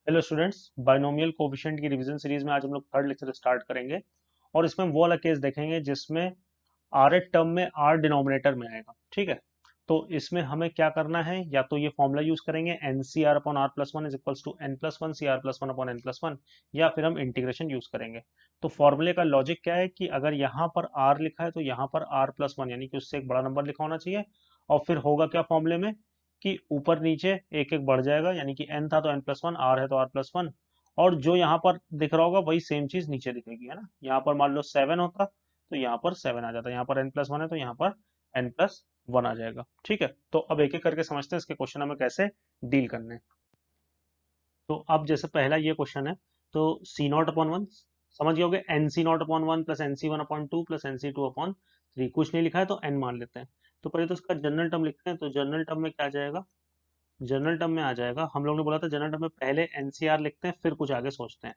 Hello students, binomial coefficient की revision series में आज हम लोग थर्ड लेक्चर स्टार्ट करेंगे और इसमें वो वाला केस देखेंगे जिसमें आर एट टर्म में आर डिनोमिनेटर में आएगा। ठीक है, तो इसमें हमें क्या करना है, या तो ये फॉर्मूला यूज करेंगे N C R upon are plus one is equals to N plus one C are plus one upon N plus one, या फिर हम इंटीग्रेशन यूज करेंगे। तो फॉर्मूले का लॉजिक क्या है कि अगर यहाँ पर आर लिखा है तो यहाँ पर आर प्लस वन यानी कि उससे एक बड़ा नंबर लिखा होना चाहिए, और फिर होगा क्या फॉर्मूले में कि ऊपर नीचे एक एक बढ़ जाएगा, यानी कि n था तो n प्लस वन, आर है तो आर प्लस वन, और जो यहाँ पर दिख रहा होगा वही सेम चीज नीचे दिखेगी, है ना। यहाँ पर मान लो 7 होता तो यहाँ पर 7 आ जाता, यहाँ पर n प्लस वन है तो यहाँ पर n प्लस वन आ जाएगा। ठीक है, तो अब एक एक करके समझते हैं इसके क्वेश्चन हमें कैसे डील करने हैं। तो अब जैसे पहला ये क्वेश्चन है, तो सी नॉट अपॉन वन समझ गए होगे, N C nought upon one plus N C one upon two plus N C two upon three, कुछ नहीं लिखा है तो n मान लेते हैं। तो पहले तो इसका जनरल टर्म लिखते हैं, तो जनरल टर्म में क्या आ जाएगा, जनरल टर्म में आ जाएगा, हम लोग ने बोला था जनरल टर्म में पहले एनसीआर लिखते हैं फिर कुछ आगे सोचते हैं।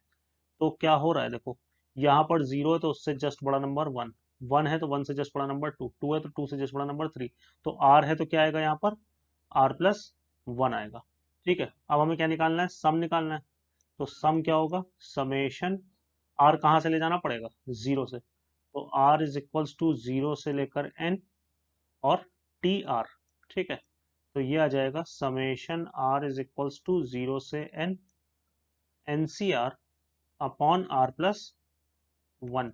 तो क्या हो रहा है देखो, यहाँ पर जीरो है तो उससे जस्ट बड़ा नंबर वन, वन है तो वन से जस्ट बड़ा नंबर टू, टू है तो टू से जस्ट बड़ा नंबर थ्री, तो आर है तो क्या आएगा यहाँ पर आर प्लस वन आएगा। ठीक है, अब हमें क्या निकालना है, सम निकालना है। तो सम क्या होगा, समेशन आर कहाँ से ले जाना पड़ेगा, जीरो से, तो R is equals to zero से लेकर एन और टी आर। ठीक है, तो ये आ जाएगा summation are is equals to zero से n n C R upon are plus one.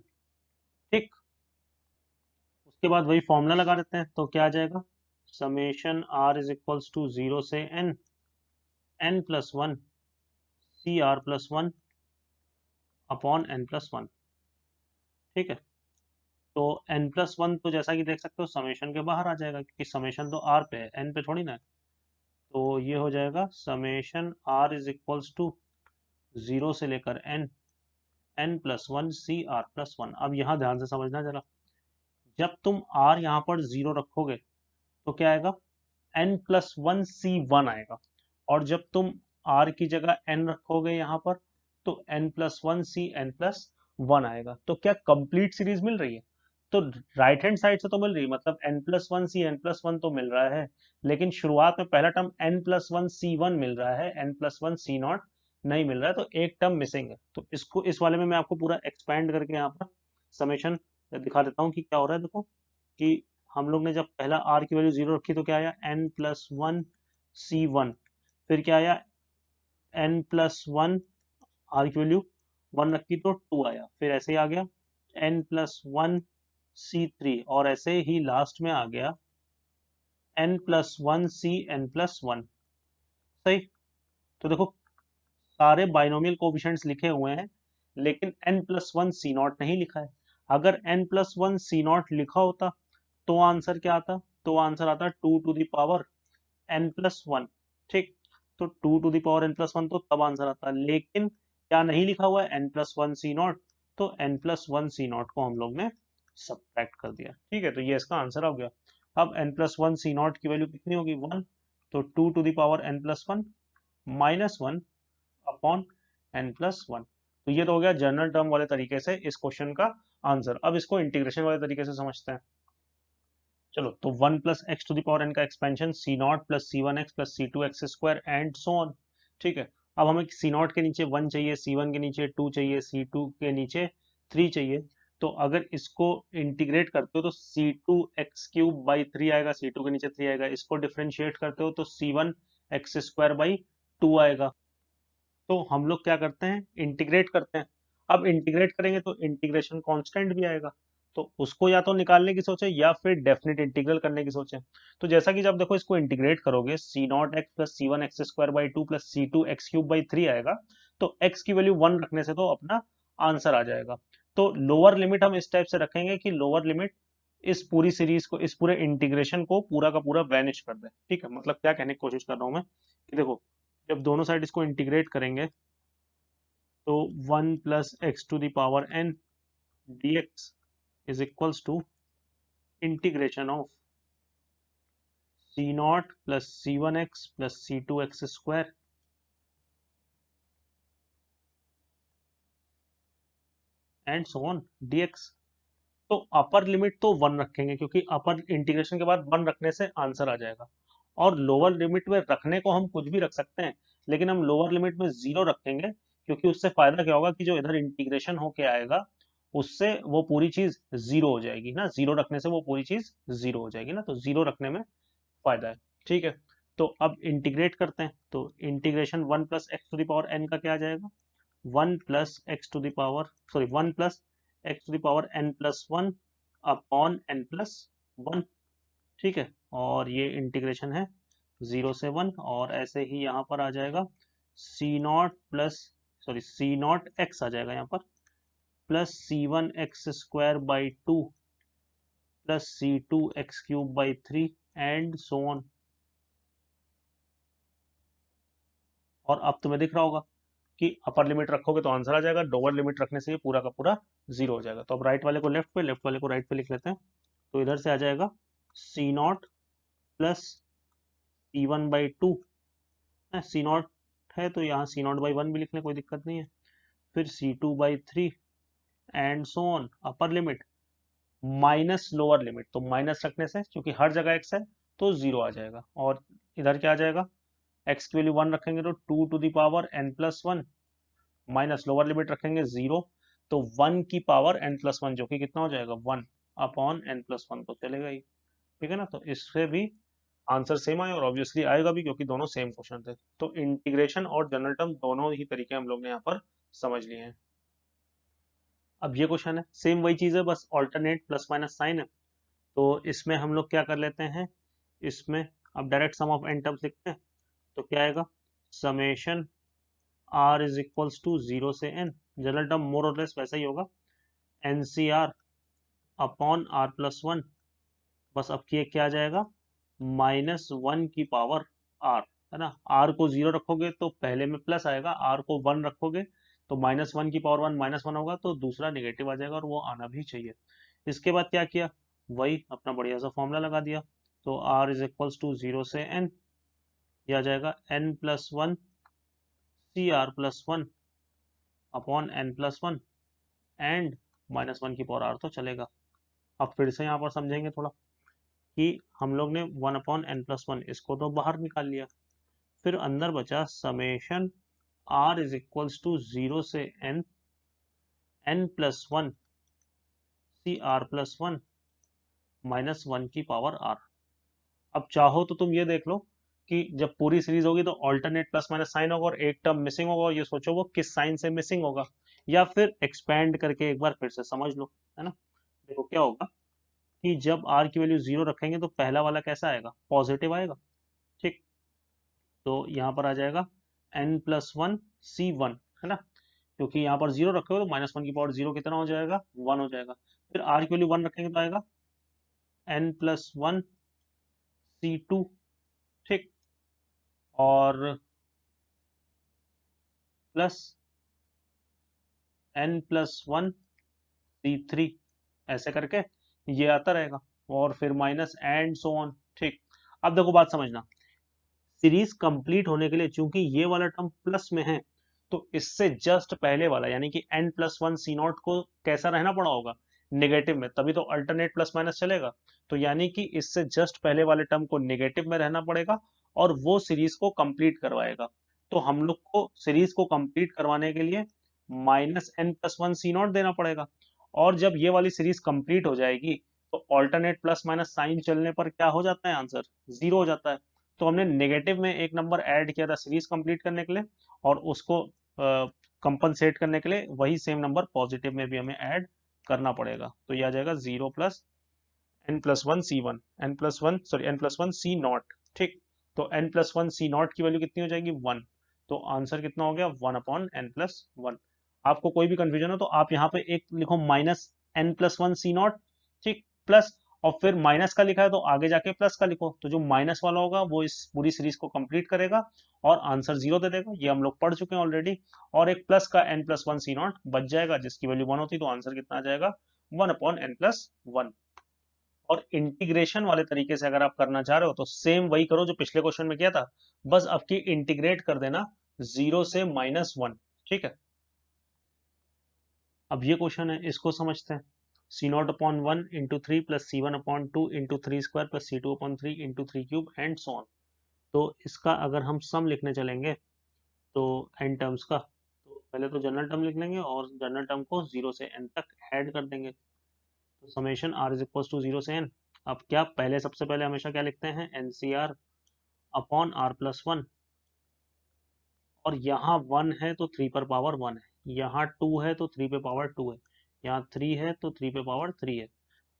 ठीक, उसके बाद वही फॉर्मूला लगा देते हैं, तो क्या आ जाएगा, summation are is equals to zero से n N plus one C are plus one upon N plus one. ठीक है, तो एन प्लस वन तो जैसा कि देख सकते हो समेशन के बाहर आ जाएगा, क्योंकि समेशन तो आर पे है, एन पे थोड़ी ना है। तो ये हो जाएगा summation are is equals to zero से लेकर N N plus one C are plus one. अब यहाँ ध्यान से समझना जरा, जब तुम आर यहाँ पर जीरो रखोगे तो क्या आएगा, एन प्लस वन सी वन आएगा, और जब तुम आर की जगह एन रखोगे यहाँ पर तो N plus one C N plus one आएगा। तो क्या कंप्लीट सीरीज मिल रही है, तो राइट हैंड साइड से तो मिल रही है, मतलब N plus one C N plus one तो मिल रहा है, लेकिन शुरुआत में पहला टर्म एन प्लस वन सी वन मिल रहा है, एन प्लस वन सी नॉट नहीं मिल रहा है, तो एक टर्म मिसिंग है। तो इसको इस वाले में मैं आपको पूरा एक्सपैंड करके यहाँ पर समेशन दिखा देता हूँ कि क्या हो रहा है। देखो कि हम लोग ने जब पहला आर की वैल्यू जीरो रखी तो क्या आया, एन प्लस वन सी वन, फिर क्या आया एन प्लस वन, आर की वैल्यू वन रखी तो टू आया, फिर ऐसे ही आ गया n plus one c three, और ऐसे ही लास्ट में आ गया n plus one C N plus one. सही, तो देखो सारे बाइनोमियल कोफिशिएंट्स लिखे हुए हैं, लेकिन एन प्लस वन सी नॉट नहीं लिखा है। अगर एन प्लस वन सी नॉट लिखा होता तो आंसर क्या आता, तो आंसर आता two to the power n plus one. ठीक, तो two to the power n plus one तो तब आंसर आता, लेकिन क्या नहीं लिखा हुआ है, एन प्लस वन सी नॉट, तो एन प्लस वन सी नॉट को हम लोग ने सब्ट्रैक्ट कर दिया। ठीक है, तो ये इसका आंसर हो गया। अब एन प्लस वन सी नॉट की वैल्यू कितनी होगी, वन, तो two to the power n plus one minus one upon N plus one. तो ये तो हो गया जनरल टर्म वाले तरीके से इस क्वेश्चन का आंसर। अब इसको इंटीग्रेशन वाले तरीके से समझते हैं। चलो, तो one plus x to the power n का expansion C nought plus C one x plus C two x square and so on. ठीक है, अब हमें सी नॉट के नीचे वन चाहिए, सी वन के नीचे टू चाहिए, सी टू के नीचे थ्री चाहिए। तो अगर इसको इंटीग्रेट करते हो तो C two x cube by three आएगा, सी टू के नीचे थ्री आएगा, इसको डिफ्रेंशिएट करते हो तो C one x square by two आएगा। तो हम लोग क्या करते हैं, इंटीग्रेट करते हैं। अब इंटीग्रेट करेंगे तो इंटीग्रेशन कांस्टेंट भी आएगा, तो उसको या तो निकालने की सोचे या फिर डेफिनेट इंटीग्रल करने की सोचे। तो जैसा कि जब देखो इसको इंटीग्रेट करोगे C nought x plus C one x square by two plus C two x cube by three आएगा, तो एक्स की वैल्यू वन रखने से तो अपना आंसर आ जाएगा। तो लोअर लिमिट हम इस टाइप से रखेंगे कि लोअर लिमिट इस पूरी सीरीज को, इस पूरे इंटीग्रेशन को पूरा का पूरा वैनिश कर दे। ठीक है, मतलब क्या कहने की कोशिश कर रहा हूं मैं कि देखो जब दोनों साइड इसको इंटीग्रेट करेंगे तो one plus x to the power n d x is equals to integration of c nought plus C one x plus C two x square and so on d x. तो upper limit तो one रखेंगे, क्योंकि अपर integration के बाद one रखने से answer आ जाएगा, और लोअर लिमिट में रखने को हम कुछ भी रख सकते हैं, लेकिन हम लोअर लिमिट में 0 रखेंगे, क्योंकि उससे फायदा क्या होगा कि जो इधर इंटीग्रेशन होके आएगा उससे वो पूरी चीज 0 हो जाएगी ना, 0 रखने से वो पूरी चीज 0 हो जाएगी ना, तो 0 रखने में फायदा है। ठीक है, तो अब इंटीग्रेट करते हैं, तो integration 1 plus x to the power n का क्या आ जाएगा, 1 plus x to the power, sorry 1 plus x to the power n plus 1 upon N plus 1। ठीक है, और ये इंटीग्रेशन है 0 से 1, और ऐसे ही यहाँ पर आ जाएगा C nought plus, sorry C nought x आ जाएगा यहाँ पर, plus C one x square by 2 plus C two x cube by 3 and so on. और अब तुम्हें दिख रहा होगा कि अपर लिमिट रखोगे तो आंसर आ जाएगा, लोअर लिमिट रखने से ये पूरा का पूरा 0 हो जाएगा। तो अब राइट वाले को लेफ्ट पे, लेफ्ट वाले को राइट पे लिख लेते हैं। तो इधर से आ जाएगा C nought plus C one by two, C nought है तो यहाँ सी नॉट बाई वन भी लिख लें, कोई दिक्कत नहीं है, फिर C two by three and so on, upper limit minus lower limit, तो माइनस रखने से क्योंकि हर जगह एक्स है तो 0 आ जाएगा, और इधर क्या आ जाएगा, एक्स की वैल्यू 1 रखेंगे तो 2 to the power n plus 1, minus lower limit रखेंगे 0, तो 1 की पावर एन प्लस 1 जो कि कितना हो जाएगा 1 अपॉन एन प्लस 1, तो चलेगा ही। ठीक है ना, तो इससे भी आंसर सेम आए, और ऑब्वियसली आएगा भी क्योंकि दोनों सेम क्वेश्चन थे। तो इंटीग्रेशन और जनरल टर्म दोनों ही तरीके हम लोग ने यहाँ पर समझ लिए हैं। अब ये क्वेश्चन है, सेम वही चीज है, बस ऑल्टरनेट प्लस माइनस साइन है। तो इसमें हम लोग क्या कर लेते हैं, इसमें अब direct sum of n terms लिखते हैं, तो क्या आएगा, summation are is equals to 0 से एन, जनरल टर्म मोर और लेस वैसा ही होगा, n C R upon are plus 1, बस अब ये क्या आ जाएगा, माइनस 1 की पावर आर, है ना, आर को 0 रखोगे तो पहले में प्लस आएगा, आर को 1 रखोगे तो माइनस 1 की पावर 1 माइनस 1 होगा, तो दूसरा नेगेटिव आ जाएगा, और वो आना भी चाहिए। इसके बाद क्या किया, वही अपना बढ़िया सा फॉर्मूला लगा दिया, तो आर इज इक्वल्स टू 0 से एन, यह आ जाएगा n plus 1 c are plus 1 upon N plus 1 and minus 1 की पावर आर, तो चलेगा। अब फिर से यहाँ पर समझेंगे थोड़ा कि हम लोग ने 1 अपॉन एन प्लस 1 इसको तो बाहर निकाल लिया, फिर अंदर बचा summation are is equals to 0 से n, N plus 1 c are plus 1 minus 1 की पावर आर। अब चाहो तो तुम ये देख लो कि जब पूरी सीरीज होगी तो ऑल्टरनेट प्लस माइनस साइन होगा और एक टर्म मिसिंग होगा, और ये सोचो वो किस साइन से मिसिंग होगा, या फिर एक्सपैंड करके एक बार फिर से समझ लो, है ना। देखो क्या होगा कि जब आर की वैल्यू 0 रखेंगे तो पहला वाला कैसा आएगा, पॉजिटिव आएगा। ठीक, तो यहाँ पर आ जाएगा एन प्लस 1 सी 1, है ना, क्योंकि यहाँ पर 0 रखे हो तो माइनस 1 की पावर 0 कितना हो जाएगा, 1 हो जाएगा। फिर आर की वैल्यू 1 रखेंगे तो आएगा एन प्लस 1 सी 2। ठीक, और प्लस एन प्लस 1 सी 3, ऐसे करके ये आता रहेगा, और फिर माइनस एंड सो ऑन। ठीक, अब देखो बात समझना, सीरीज कंप्लीट होने के लिए चूंकि ये वाला टर्म प्लस में है, तो इससे जस्ट पहले वाला यानी कि एन प्लस 1 सी नॉट को कैसा रहना पड़ा होगा, नेगेटिव में, तभी तो अल्टरनेट प्लस माइनस चलेगा। तो यानी कि इससे जस्ट पहले वाले टर्म को नेगेटिव में रहना पड़ेगा, और वो सीरीज को कंप्लीट करवाएगा। तो हम लोग को सीरीज को कंप्लीट करवाने के लिए minus n plus 1 c nought देना पड़ेगा, और जब ये वाली सीरीज कंप्लीट हो जाएगी तो ऑल्टरनेट प्लस माइनस साइन चलने पर क्या हो जाता है, आंसर 0 हो जाता है। तो हमने नेगेटिव में एक नंबर ऐड किया था सीरीज कंप्लीट करने के लिए, और उसको कंपनसेट करने के लिए वही सेम नंबर पॉजिटिव में भी हमें ऐड करना पड़ेगा। तो यह आ जाएगा 0 plus n plus 1 c 1, n plus 1 sorry n plus 1 c nought. ठीक, तो एन प्लस 1 सी नॉट की वैल्यू कितनी हो जाएगी, 1, तो आंसर कितना हो गया, 1 अपॉन एन प्लस 1। आपको कोई भी कंफ्यूजन हो तो आप यहाँ पे एक लिखो minus n plus 1 c nought, ठीक, प्लस, और फिर माइनस का लिखा है तो आगे जाके प्लस का लिखो, तो जो माइनस वाला होगा वो इस पूरी सीरीज को कंप्लीट करेगा और आंसर 0 दे देगा, ये हम लोग पढ़ चुके हैं ऑलरेडी। और एक प्लस का एन प्लस 1 सी नॉट बच जाएगा जिसकी वैल्यू 1 होती, तो आंसर कितना आ जाएगा, 1 अपॉन एन प्लस 1। और इंटीग्रेशन वाले तरीके से अगर आप करना चाह रहे हो तो सेम वही करो जो पिछले क्वेश्चन में किया था, बस अब की इंटीग्रेट कर देना 0 से -1। ठीक है, अब ये क्वेश्चन है, इसको समझते हैं। C nought upon 1 into 3 plus C 1 upon 2 into 3 square plus C 2 upon 3 into 3 cube and so on. तो इसका अगर हम सम लिखने चलेंगे तो n टर्म्स का, तो पहले तो जनरल टर्म लिख लेंगे और जनरल टर्म को 0 से n तक ऐड कर देंगे। तो summation r is equal to 0 से n। अब क्या पहले, सबसे पहले हमेशा क्या लिखते हैं, NCR अपॉन r+1। और यहाँ 1 है तो 3 पर पावर 1 है, यहाँ 2 है तो 3 पे पावर 2 है, यहाँ 3 है तो 3 पे पावर 3 है।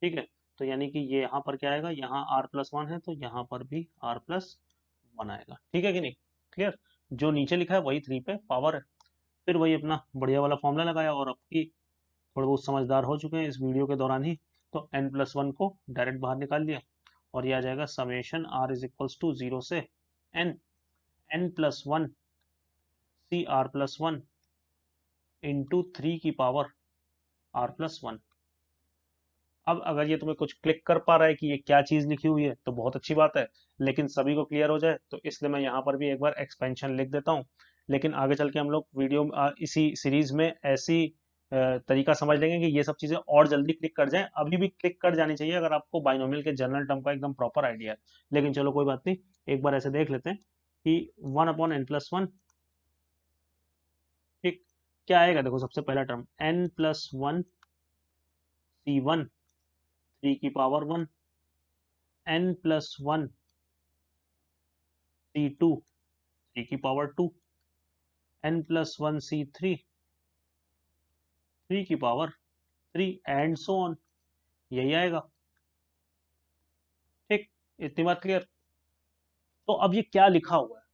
ठीक है, तो यानी कि ये यहाँ पर क्या आएगा, यहाँ r+1 है तो यहाँ पर भी r+1 आएगा। ठीक है कि नहीं, क्लियर। जो नीचे लिखा है वही 3 पे पावर है। फिर वही अपना बढ़िया वाला फॉर्मूला लगाया, और अब की थोड़े बहुत समझदार हो चुके हैं इस वीडियो के दौरान ही, तो n+1 को डायरेक्ट बाहर निकाल लिया, और ये आ जाएगा summation r is equals to 0 से n+1 CR+1 इंटू 3 की पावर r+1। अब अगर ये तुम्हें कुछ क्लिक कर पा रहा है कि ये क्या चीज लिखी हुई है तो बहुत अच्छी बात है, लेकिन सभी को क्लियर हो जाए तो इसलिए मैं यहाँ पर भी एक बार एक्सपेंशन लिख देता हूँ। लेकिन आगे चल के हम लोग वीडियो इसी सीरीज में ऐसी तरीका समझ लेंगे कि ये सब चीजें और जल्दी क्लिक कर जाएं। अभी भी क्लिक कर जानी चाहिए अगर आपको बाइनोमियल के जनरल टर्म का एकदम प्रॉपर आइडिया है। लेकिन चलो कोई बात नहीं, एक बार ऐसे देख लेते हैं कि 1/n+1। ठीक, क्या आएगा, देखो सबसे पहला टर्म n+1 C1 3 की पावर 1, n+1 C2 3 की पावर 2, n+1 C3 3 की पावर 3 एंड सो ऑन, यही आएगा। ठीक, इतनी बात क्लियर। तो अब ये क्या लिखा हुआ है,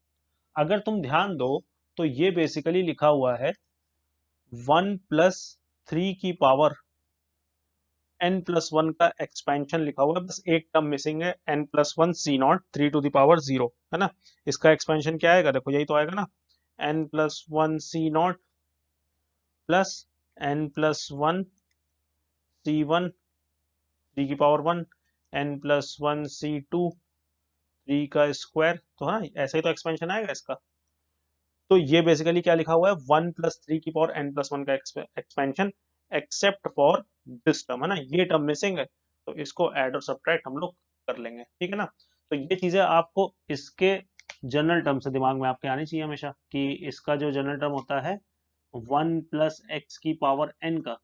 अगर तुम ध्यान दो तो ये बेसिकली लिखा हुआ है 1+3 की पावर n+1 का एक्सपेंशन लिखा हुआ है, बस एक टर्म मिसिंग है, n+1 C0 3 to the power 0, है ना। इसका एक्सपेंशन क्या आएगा, देखो यही तो आएगा ना, n+1 C0 plus n+1 C1 3 की पावर 1, n+1 C2 3 का स्क्वायर, तो हाँ ऐसे ही तो एक्सपेंशन आएगा इसका। तो ये बेसिकली क्या लिखा हुआ है, 1+3 की पावर n+1 का expansion except for this term, है ना, ये टर्म मिसिंग है, तो इसको ऐड और सब्ट्रैक्ट हम लोग कर लेंगे। ठीक है ना, तो ये चीजें आपको इसके जनरल टर्म से दिमाग में आपके आनी चाहिए हमेशा, कि इसका जो जनरल टर्म होता है 1+x की पावर n का,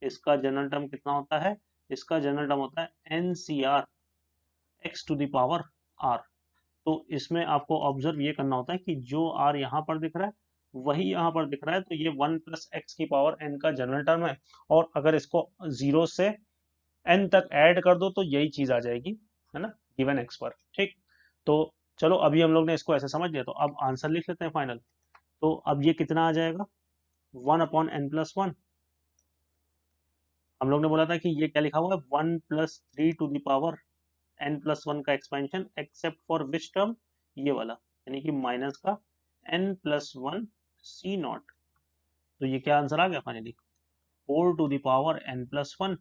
इसका जनरल टर्म कितना होता है, इसका जनरल टर्म होता है NCR x to the power r। तो इसमें आपको ऑब्जर्व ये करना होता है कि जो r यहाँ पर दिख रहा है वही यहाँ पर दिख रहा है, तो ये 1+x की पावर n का जनरल टर्म है, और अगर इसको 0 से n तक ऐड कर दो तो यही चीज आ जाएगी, है ना, गिवन x पर। ठीक, तो चलो अभी हम लोग ने इसको ऐसे समझ लिया, तो अब आंसर लिख लेते हैं फाइनल। तो अब ये कितना आ जाएगा, 1/n+1। हम लोग ने बोला था कि ये क्या लिखा हुआ है, 1+3 टू द पावर n+1 का expansion except for which term, ये वाला, यानी कि माइनस का n+1 C0। तो ये क्या आंसर आ गया finally, 4 to the power n+1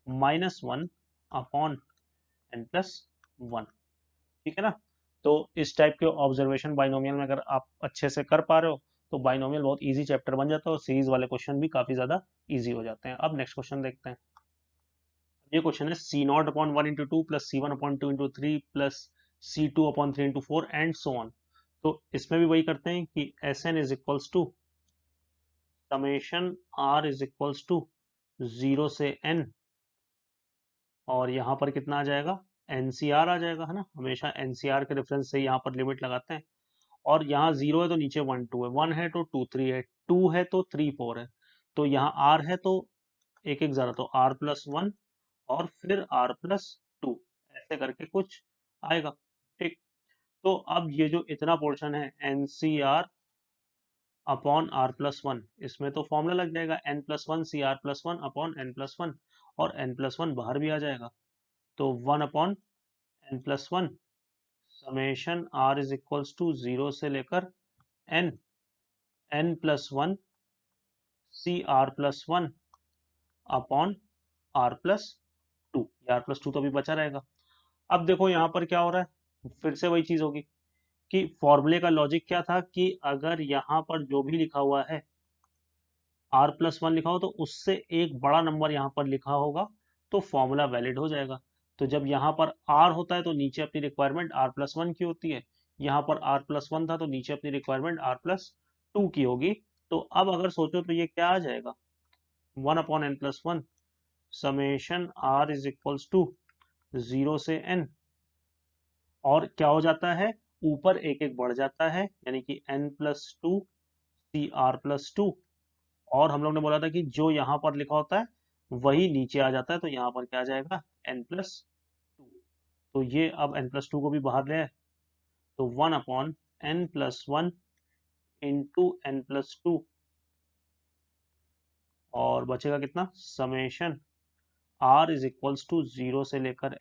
-1 upon n+1। ठीक है ना, तो इस टाइप के ऑब्जर्वेशन बाइनोमियल में अगर आप अच्छे से कर पा रहे हो तो बाइनोमियल बहुत इजी चैप्टर बन जाता है, और सीरीज वाले क्वेश्चन भी काफी ज्यादा इजी हो जाते हैं। अब नेक्स्ट क्वेश्चन देखते हैं। ये क्वेश्चन है C0/1 × 2 plus C1/2 × 3 plus C2/3 × 4 and so on. तो इसमें भी वही करते हैं कि Sn is equals to summation r is equals to 0 से n, और यहाँ पर कितना आ जाएगा, NCR आ जाएगा, है ना, हमेशा NCR के रेफरेंस से यहाँ पर लिमिट लगाते हैं। और यहाँ 0 है तो नीचे 1 2 है, 1 है तो 2 3 है, 2 है तो 3 4 है, तो यहाँ r है तो एक एक ज़रा, तो r+1 और फिर r+2, ऐसे करके कुछ आएगा। ठीक, तो अब ये जो इतना पोर्शन है NCR अपॉन r+1, इसमें तो फॉर्मूला लग जाएगा n+1 CR+1 अपॉन n+1, और n+1 बाहर भी आ जाएगा, तो 1/n+1 summation r is equals to 0 से लेकर n, n+1 CR+1 upon r+2, r+2 तो अभी बचा रहेगा। अब देखो यहाँ पर क्या हो रहा है, फिर से वही चीज होगी कि फॉर्मूले का लॉजिक क्या था, कि अगर यहाँ पर जो भी लिखा हुआ है r+1 लिखा हो तो उससे एक बड़ा नंबर यहाँ पर लिखा होगा, तो फॉर्मूला वैलिड हो जाएगा। तो जब यहाँ पर r होता है तो नीचे अपनी रिक्वायरमेंट r+1 की होती है, यहाँ पर r+1 था, तो नीचे अपनी रिक्वायरमेंट r+2 की होगी। तो अब अगर सोचो तो ये क्या आ जाएगा, 1/n+1 summation r is equals to 0 से n, और क्या हो जाता है, ऊपर एक एक बढ़ जाता है, यानी कि n+2 cr+2, और हम लोग ने बोला था कि जो यहाँ पर लिखा होता है वही नीचे आ जाता है, तो यहाँ पर क्या आ जाएगा, n+2। तो ये अब n+2 को भी बाहर ले आए, तो 1/n+1 इंटू n+2, और बचेगा कितना, summation r is equals to 0 से लेकर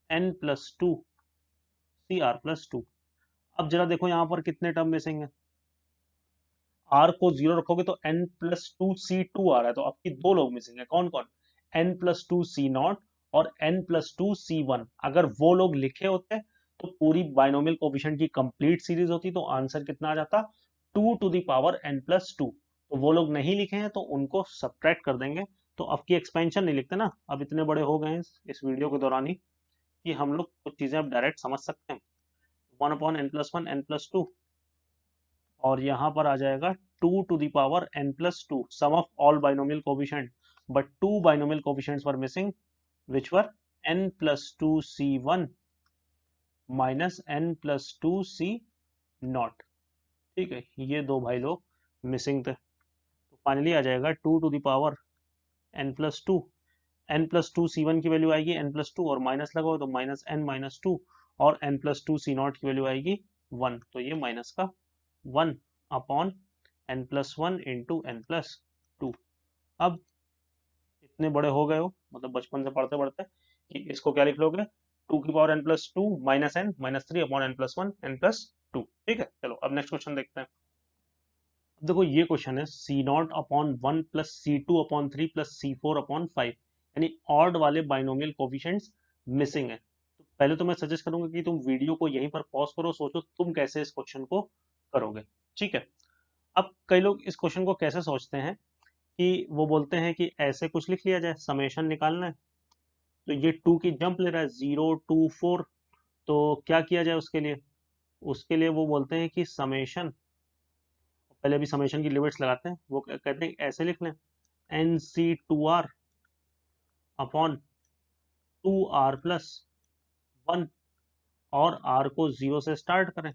n+2 cr+2। अब जरा देखो यहाँ पर कितने टर्म मिसिंग है, r को 0 रखोगे तो n+2c2 आ रहा है, तो आपकी दो लोग मिसिंग है, कौन कौन, n+2c0 और n+2c1। अगर वो लोग लिखे होते तो पूरी बाइनोमियल कोफिशिएंट की कंप्लीट सीरीज होती, तो आंसर कितना आ जाता, 2n+2। तो वो लोग नहीं लिखे हैं तो उनको सब्ट्रैक्ट कर देंगे। तो अब की एक्सपेंशन नहीं लिखते ना, अब इतने बड़े हो गए हैं इस वीडियो के दौरान ही कि हम लोग कुछ चीजें अब डायरेक्ट समझ सकते हैं। 1/n+1 n+2, और यहाँ पर आ जाएगा 2n+2 sum of all binomial coefficient, but two binomial coefficients were missing which were n+2c1 minus n+2c0। ठीक है, ये दो भाई लोग मिसिंग थे, तो फाइनली आ जाएगा 2n+2, n+2c1 की वैल्यू आएगी n+2, और माइनस लगाओ तो -n-2, और n+2c0 की वैल्यू आएगी 1, तो ये माइनस का 1/n+1 इंटू n+2। अब इतने बड़े हो गए हो, मतलब बचपन से पढ़ते पढ़ते, कि इसको क्या लिख लोगे, 2n+2 -n-3/n+1 n+2। ठीक है, चलो अब नेक्स्ट क्वेश्चन देखते हैं। अब देखो ये क्वेश्चन है c0/1 plus c2/3 plus c4/5, यानी ऑड वाले बाइनोमियल कोफिशिएंट्स मिसिंग है। तो पहले तो मैं सजेस्ट करूंगा कि तुम वीडियो को यहीं पर पॉज करो, सोचो तुम कैसे इस क्वेश्चन को करोगे। ठीक है, अब कई लोग इस क्वेश्चन को कैसे सोचते हैं कि वो बोलते हैं कि ऐसे कुछ लिख लिया जाए, समेशन निकालना है, तो ये 2 की जंप ले रहा है 0 2 4, तो क्या किया जाए उसके लिए, उसके लिए वो बोलते हैं कि समेशन, पहले अभी समेशन की लिमिट्स लगाते हैं, वो कहते हैं ऐसे लिख लें, nc2r अपॉन 2r+1, और r को 0 से स्टार्ट करें।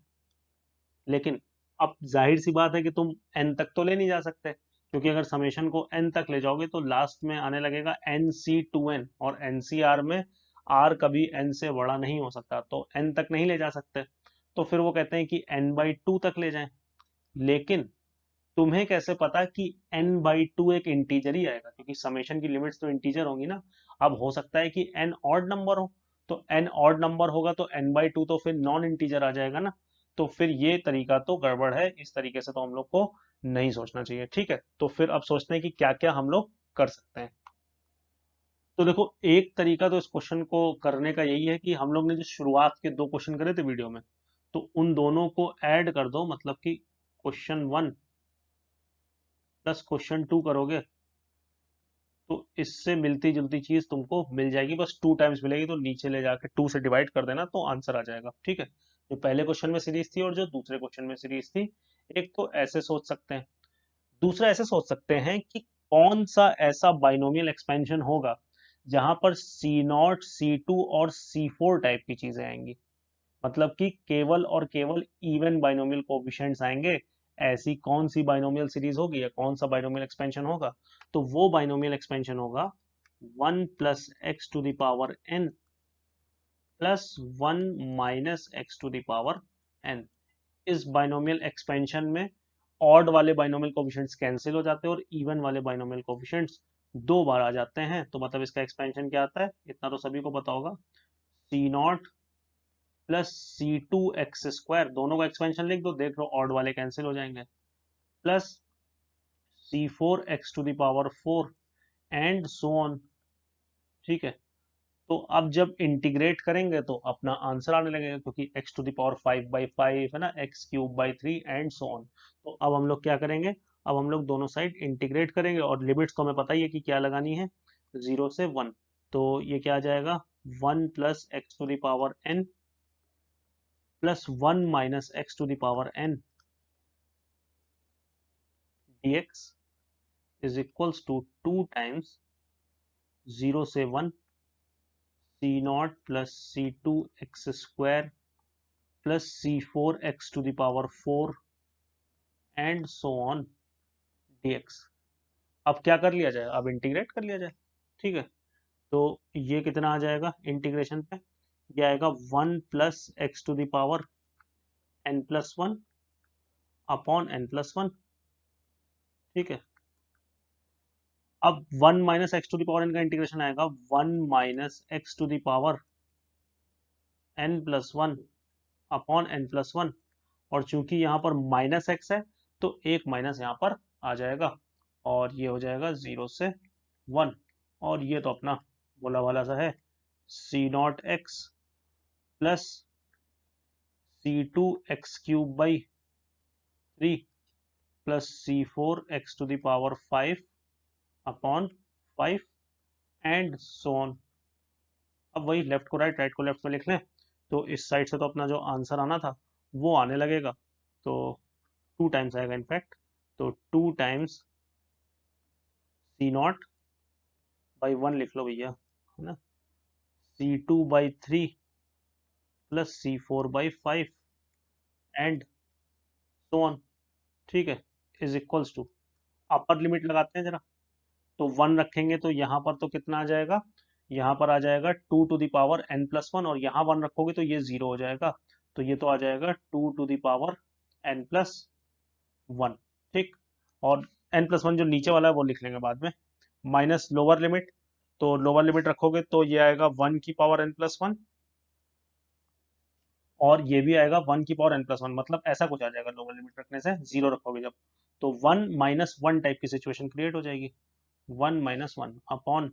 लेकिन अब जाहिर सी बात है कि तुम n तक तो ले नहीं जा सकते, क्योंकि अगर समेशन को n तक ले जाओगे तो लास्ट में आने लगेगा nc2n, और ncr में r कभी n से बड़ा नहीं हो सकता, तो n तक नहीं ले जा सकते। तो फिर वो कहते हैं कि n/2 तक ले जाएं। लेकिन तुम्हें कैसे पता कि n/2 एक इंटीजर ही आएगा, क्योंकि समेशन की लिमिट्स तो इंटीजर होंगी ना। अब हो सकता है कि n ऑड नंबर हो, तो n ऑड नंबर होगा तो n/2 तो फिर नॉन इंटीजर आ जाएगा ना। तो फिर ये तरीका तो गड़बड़ है, इस तरीके से तो हम लोग को नहीं सोचना चाहिए। ठीक है, तो फिर अब सोचते हैं कि क्या क्या हम लोग कर सकते हैं। तो देखो, एक तरीका तो इस क्वेश्चन को करने का यही है कि हम लोग ने जो शुरुआत के दो क्वेश्चन करे थे वीडियो में, तो उन दोनों को ऐड कर दो, मतलब कि क्वेश्चन 1 प्लस क्वेश्चन 2 करोगे तो इससे मिलती जुलती चीज तुमको मिल जाएगी, बस 2 टाइम्स मिलेगी, तो नीचे ले जाके 2 से डिवाइड कर देना तो आंसर आ जाएगा। ठीक है, जो पहले क्वेश्चन में सीरीज थी और जो दूसरे क्वेश्चन में सीरीज थी। एक तो ऐसे सोच सकते हैं, दूसरा ऐसे सोच सकते हैं कि कौन सा ऐसा बाइनोमियल एक्सपेंशन होगा जहां पर C0 C2 और C4 टाइप की चीजें आएंगी, मतलब कि केवल और केवल इवन बाइनोमियल कोफिशिएंट्स आएंगे। ऐसी कौन सी बाइनोमियल सीरीज होगी या कौन सा बाइनोमियल एक्सपेंशन होगा, तो वो बाइनोमियल एक्सपेंशन होगा 1 + x⁴n प्लस 1 - x⁴n। इस बाइनोमियल एक्सपेंशन में ऑड वाले बाइनोमियल कोफिशिएंट्स कैंसिल हो जाते हैं और इवन वाले बाइनोमियल कोफिशिएंट्स दो बार आ जाते हैं। तो मतलब इसका एक्सपेंशन क्या आता है, इतना तो सभी को पता होगा, C0 प्लस C2x², दोनों का एक्सपेंशन लिख दो, देख लो ऑड वाले कैंसिल हो जाएंगे, plus C4x⁴ and so on. ठीक है, तो अब जब इंटीग्रेट करेंगे तो अपना आंसर आने लगेगा, क्योंकि x⁵/5 है ना, x³/3 एंड सो ऑन। तो अब हम लोग क्या करेंगे, अब हम लोग दोनों साइड इंटीग्रेट करेंगे, और लिमिट्स तो हमें पता ही है कि क्या लगानी है, 0 से 1। तो ये क्या आ जाएगा, 1 + x⁴n plus 1 minus x to the power n dx is equals to 2 times 0 से 1 c nought plus c2 x square plus c4 x to the power 4 and so on dx। अब क्या कर लिया जाए, अब इंटीग्रेट कर लिया जाए। ठीक है, तो ये कितना आ जाएगा इंटीग्रेशन पे, ये आएगा 1 plus x to the power n plus 1 upon n plus 1। ठीक है, अब 1 minus x to the power n का इंटीग्रेशन आएगा 1 minus x to the power n plus 1 upon n plus 1, और चूंकि यहाँ पर माइनस एक्स है तो एक माइनस यहाँ पर आ जाएगा और ये हो जाएगा 0 से 1, और ये तो अपना बोला वाला सा है c nought x plus c2 x cube by 3 plus c4 x to the power 5 upon 5 and so on. अब वही लेफ्ट को राइट, राइट को लेफ्ट में लिख लें, तो इस साइड से तो अपना जो आंसर आना था वो आने लगेगा, तो 2 टाइम्स आएगा इनफैक्ट, तो 2 टाइम्स सी नॉट बाई 1 लिख लो भैया, है ना, c2 by 3 plus c4 by 5 and so on. ठीक है, is equals to, upper limit लगाते हैं जरा, तो 1 रखेंगे तो यहाँ पर तो कितना आ जाएगा, यहाँ पर आ जाएगा 2 to the power n plus 1, और यहाँ 1 रखोगे तो ये 0 हो जाएगा, तो ये तो आ जाएगा 2 to the power n plus 1। ठीक, और n प्लस 1 जो नीचे वाला है वो लिख लेंगे बाद में, माइनस लोअर लिमिट, तो लोअर लिमिट रखोगे तो ये आएगा 1 की पावर n प्लस 1, और ये भी आएगा 1 की पावर n प्लस 1, मतलब ऐसा कुछ आ जाएगा लोअर लिमिट रखने से, 0 रखोगे जब, तो 1 माइनस 1 टाइप की सिचुएशन क्रिएट हो जाएगी, 1 माइनस 1 अपॉन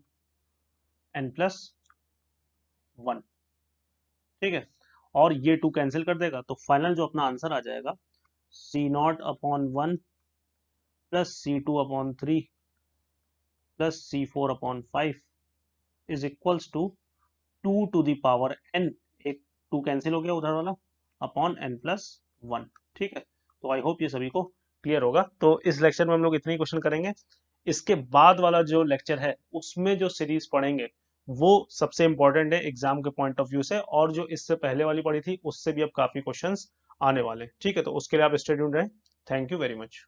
n प्लस 1। ठीक है, और ये 2 कैंसिल कर देगा, तो फाइनल जो अपना आंसर आ जाएगा c nought upon 1 plus c2 upon 3 plus c4 upon 5 is equals to 2 to the power n, एक 2 कैंसिल हो गया उधर वाला, अपॉन n प्लस 1। ठीक है, तो आई होप ये सभी को क्लियर होगा। तो इस लेक्चर में हम लोग इतने ही क्वेश्चन करेंगे, इसके बाद वाला जो लेक्चर है उसमें जो सीरीज पढ़ेंगे वो सबसे इंपॉर्टेंट है एग्जाम के पॉइंट ऑफ व्यू से, और जो इससे पहले वाली पढ़ी थी उससे भी अब काफी क्वेश्चंस आने वाले। ठीक है, तो उसके लिए आप स्टे ट्यून्ड रहें। Thank you very much.